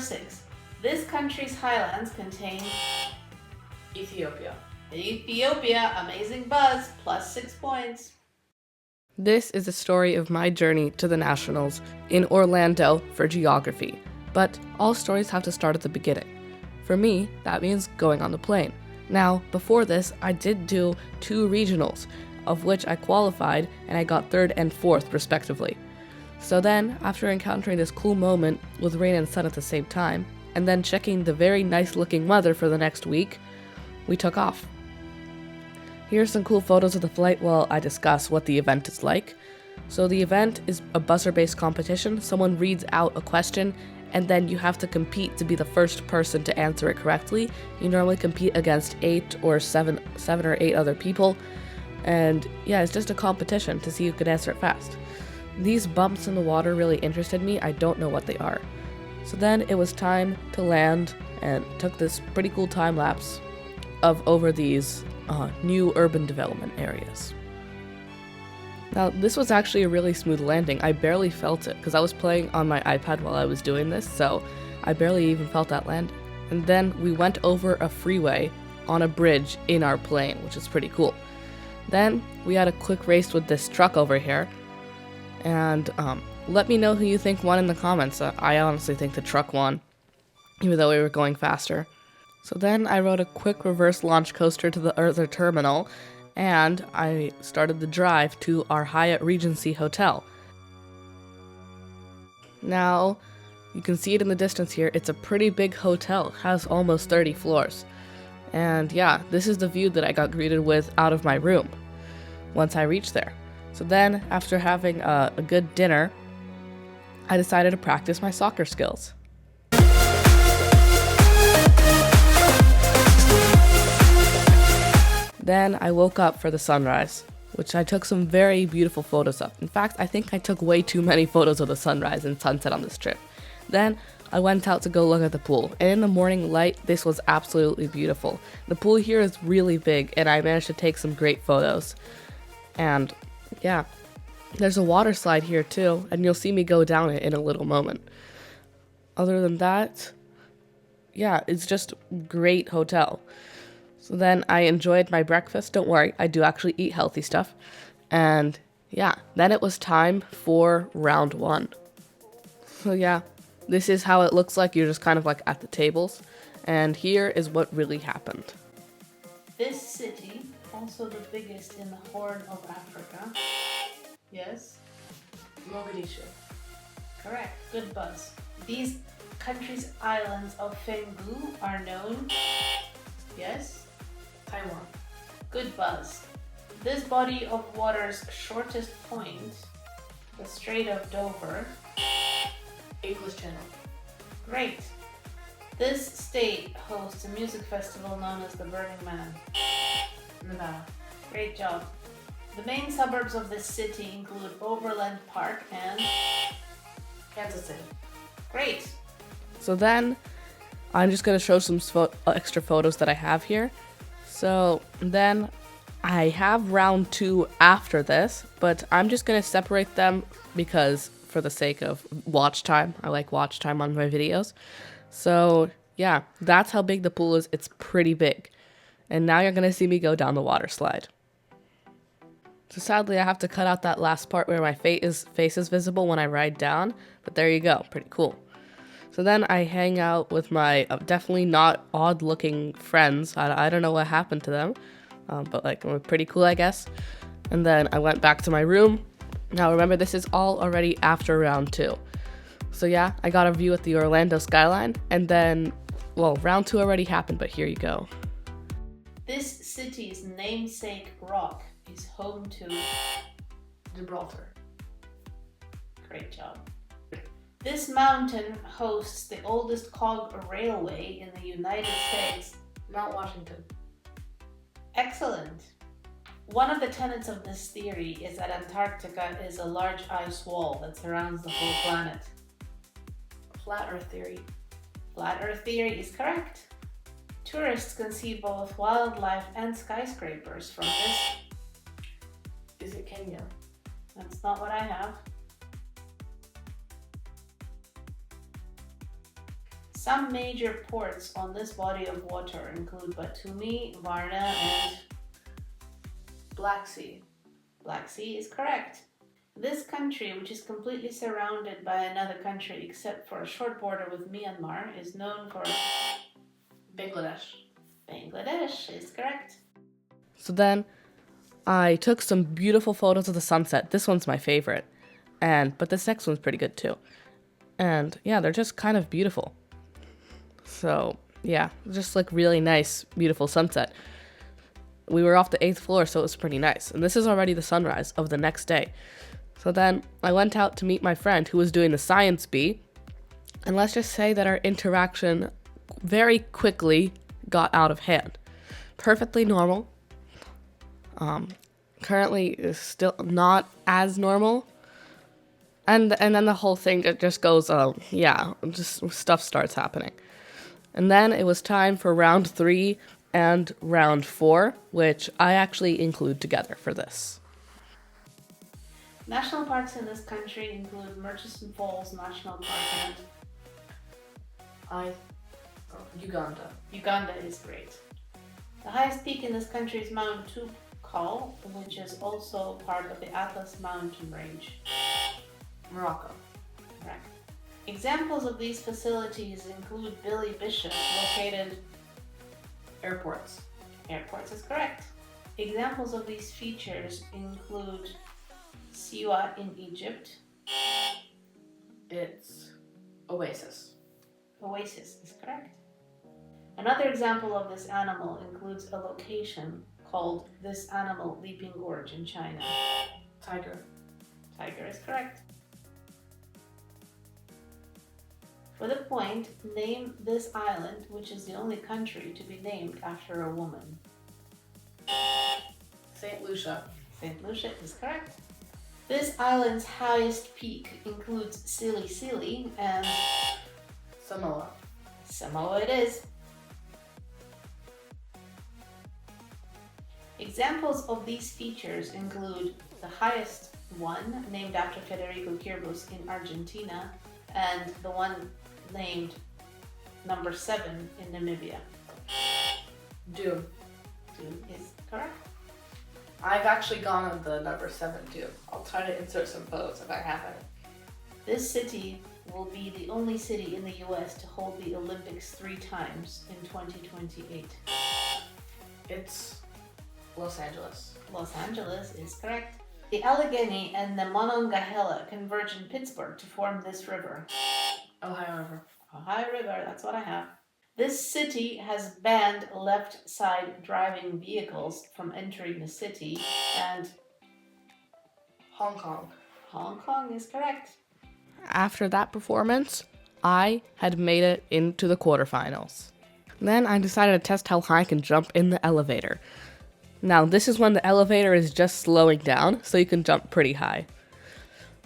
6. This country's highlands contain Ethiopia. Ethiopia. Amazing buzz. Plus 6 points. This is the story of my journey to the Nationals in Orlando for geography, but all stories have to start at the beginning. For me, that means going on the plane. Now, before this, I did do 2 regionals, of which I qualified and I got 3rd and 4th respectively. So then, after encountering this cool moment with rain and sun at the same time, and then checking the very nice looking weather for the next week, we took off. Here's some cool photos of the flight while I discuss what the event is like. So the event is a buzzer-based competition. Someone reads out a question, and then you have to compete to be the first person to answer it correctly. You normally compete against 8 or 7 or 8 other people. And yeah, it's just a competition to see who can answer it fast. These bumps in the water really interested me. I don't know what they are. So then it was time to land and took this pretty cool time lapse of over these new urban development areas. Now, this was actually a really smooth landing. I barely felt it because I was playing on my iPad while I was doing this, so I barely even felt that landing. And then we went over a freeway on a bridge in our plane, which is pretty cool. Then we had a quick race with this truck over here, and let me know who you think won in the comments. I honestly think the truck won, even though we were going faster. So then I rode a quick reverse launch coaster to the other terminal, and I started the drive to our Hyatt Regency Hotel. Now, you can see it in the distance here. It's a pretty big hotel. It has almost 30 floors. And yeah, this is the view that I got greeted with out of my room once I reached there. So then, after having a good dinner, I decided to practice my soccer skills. Then I woke up for the sunrise, which I took some very beautiful photos of. In fact, I think I took way too many photos of the sunrise and sunset on this trip. Then I went out to go look at the pool, and in the morning light, this was absolutely beautiful. The pool here is really big, and I managed to take some great photos. And yeah, there's a water slide here too, and you'll see me go down it in a little moment. Other than that, yeah, it's just a great hotel. So then I enjoyed my breakfast. Don't worry, I do actually eat healthy stuff. And yeah, then it was time for round 1. So yeah, this is how it looks like. You're just kind of like at the tables. And here is what really happened. This city, also the biggest in the Horn of Africa. Yes? Mogadishu. Correct. Good buzz. These countries' islands of Fengu are known. Yes? Taiwan. Good buzz. This body of water's shortest point, the Strait of Dover. English Channel. Great. This state hosts a music festival known as the Burning Man. Nevada. Great job. The main suburbs of this city include Overland Park and Kansas City. Great. So then I'm just going to show some extra photos that I have here. So then I have round 2 after this, but I'm just going to separate them because for the sake of watch time, I like watch time on my videos. So yeah, that's how big the pool is. It's pretty big. And now you're going to see me go down the water slide. So sadly, I have to cut out that last part where my face is visible when I ride down, but there you go, pretty cool. So then I hang out with my definitely not odd-looking friends. I don't know what happened to them, but like pretty cool, I guess. And then I went back to my room. Now remember, this is all already after round 2. So yeah, I got a view at the Orlando skyline, and then, well, round 2 already happened, but here you go. This city's namesake rock is home to Gibraltar. Great job. This mountain hosts the oldest cog railway in the United States. Mount Washington. Excellent. One of the tenets of this theory is that Antarctica is a large ice wall that surrounds the whole planet. Flat Earth theory. Flat Earth theory is correct. Tourists can see both wildlife and skyscrapers from this. Is it Kenya? That's not what I have. Some major ports on this body of water include Batumi, Varna, and Black Sea. Black Sea is correct. This country, which is completely surrounded by another country except for a short border with Myanmar, is known for Bangladesh. Bangladesh is correct. So then I took some beautiful photos of the sunset. This one's my favorite. But this next one's pretty good too. And yeah, they're just kind of beautiful. So yeah, just like really nice, beautiful sunset. We were off the 8th floor, so it was pretty nice. And this is already the sunrise of the next day. So then I went out to meet my friend who was doing the science bee. And let's just say that our interaction very quickly got out of hand. Perfectly normal. Currently is still not as normal. And then the whole thing, it just goes, just stuff starts happening. And then it was time for round 3 and round 4, which I actually include together for this. National parks in this country include Murchison Falls National Park and Uganda. Uganda is great. The highest peak in this country is Mount Toubkal, which is also part of the Atlas Mountain Range. Morocco. Correct. Examples of these facilities include Billy Bishop, located. Airports. Airports is correct. Examples of these features include Siwa in Egypt. It's Oasis. Oasis is correct. Another example of this animal includes a location called This Animal Leaping Gorge in China. Tiger. Tiger is correct. For the point, name this island, which is the only country to be named after a woman. St. Lucia. St. Lucia is correct. This island's highest peak includes Sili Sili and Samoa. Samoa it is. Examples of these features include the highest one, named after Federico Quirbus in Argentina, and the one named number 7 in Namibia. Dune. Dune is correct. I've actually gone on the number 7 Dune. I'll try to insert some photos if I have it. This city will be the only city in the US to hold the Olympics 3 times in 2028. It's Los Angeles. Los Angeles is correct. The Allegheny and the Monongahela converge in Pittsburgh to form this river. Ohio River. Ohio River, that's what I have. This city has banned left side driving vehicles from entering the city, and Hong Kong. Hong Kong is correct. After that performance, I had made it into the quarterfinals. Then I decided to test how high I can jump in the elevator. Now, this is when the elevator is just slowing down, so you can jump pretty high.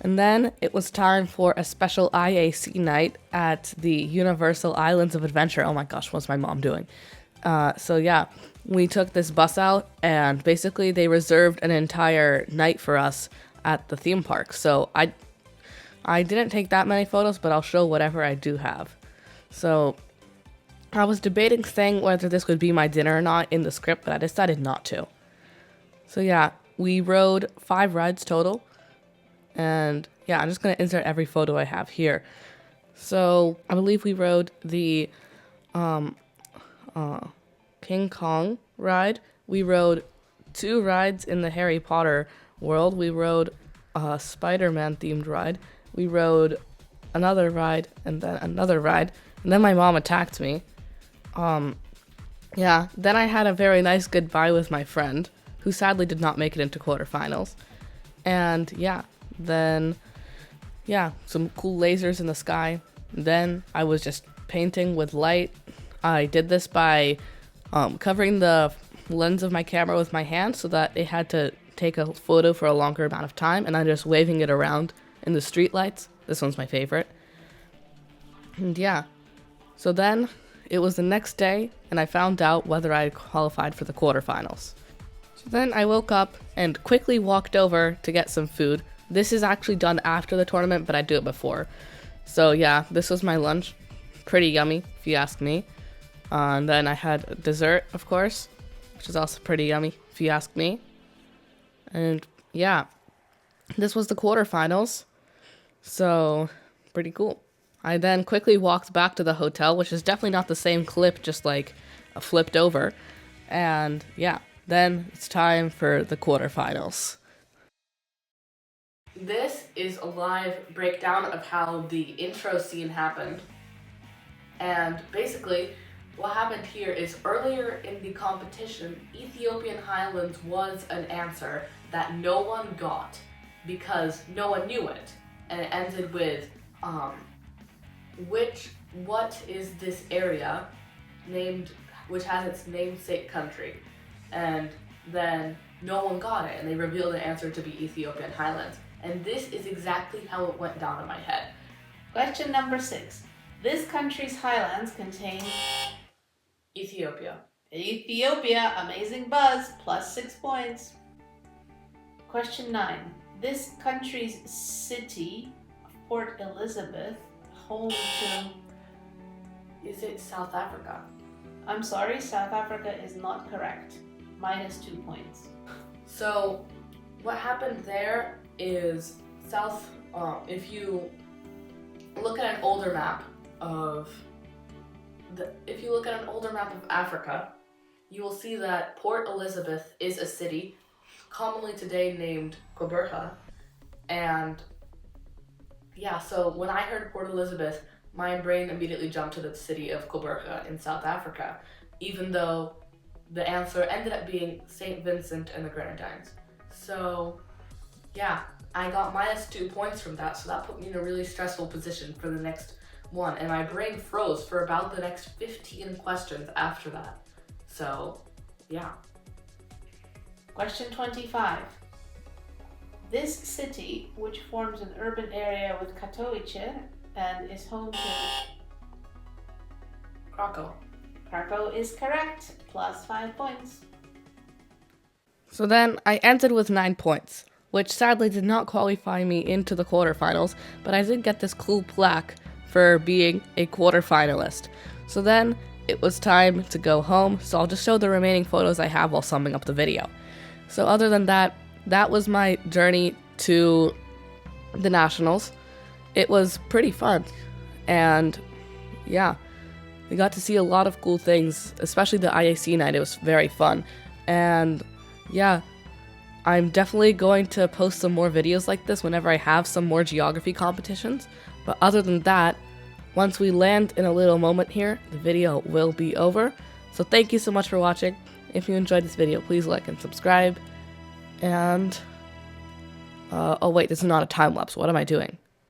And then it was time for a special IAC night at the Universal Islands of Adventure. Oh my gosh, what's my mom doing? We took this bus out, and basically they reserved an entire night for us at the theme park. So I didn't take that many photos, but I'll show whatever I do have. So I was debating saying whether this would be my dinner or not in the script, but I decided not to. So yeah, we rode 5 rides total. And yeah, I'm just going to insert every photo I have here. So I believe we rode the King Kong ride. We rode 2 rides in the Harry Potter world. We rode a Spider-Man themed ride. We rode another ride and then another ride. And then my mom attacked me. Then I had a very nice goodbye with my friend, who sadly did not make it into quarterfinals. And then some cool lasers in the sky. Then I was just painting with light. I did this by covering the lens of my camera with my hand so that it had to take a photo for a longer amount of time, and I'm just waving it around in the street lights. This one's my favorite. And so then it was the next day, and I found out whether I qualified for the quarterfinals. So then I woke up and quickly walked over to get some food. This is actually done after the tournament, but I do it before. So this was my lunch. pretty yummy, if you ask me. And then I had dessert, of course, which is also pretty yummy, if you ask me. And yeah, this was the quarterfinals. So, pretty cool. I then quickly walked back to the hotel, which is definitely not the same clip, just like flipped over. And yeah, then it's time for the quarterfinals. This is a live breakdown of how the intro scene happened. And basically, what happened here is earlier in the competition, Ethiopian Highlands was an answer that no one got because no one knew it. And it ended with, what is this area named, which has its namesake country? And then no one got it, and they revealed the answer to be Ethiopian Highlands. And this is exactly how it went down in my head. Question number 6. This country's highlands contain Ethiopia. Ethiopia. Amazing buzz. Plus 6 points. Question 9. This country's city, Port Elizabeth, home to... Is it South Africa? I'm sorry, South Africa is not correct. Minus 2 points. So, what happened there is if you look at an older map of Africa, you will see that Port Elizabeth is a city commonly today named Queberta. And yeah, so when I heard Port Elizabeth, my brain immediately jumped to the city of Queberta in South Africa, even though the answer ended up being St. Vincent and the Grenadines. So yeah, I got minus 2 points from that, so that put me in a really stressful position for the next one, and my brain froze for about the next 15 questions after that. So yeah. Question 25. This city, which forms an urban area with Katowice and is home to... Krakow. Krakow is correct. Plus 5 points. So then I ended with 9 points, which sadly did not qualify me into the quarterfinals, but I did get this cool plaque for being a quarterfinalist. So then it was time to go home, so I'll just show the remaining photos I have while summing up the video. So other than that, that was my journey to the nationals. It was pretty fun, and yeah, we got to see a lot of cool things, especially the IAC Night. It was very fun, and yeah, I'm definitely going to post some more videos like this whenever I have some more geography competitions. But other than that, once we land in a little moment here, the video will be over. So thank you so much for watching. If you enjoyed this video, please like and subscribe. And, oh wait, this is not a time lapse. What am I doing?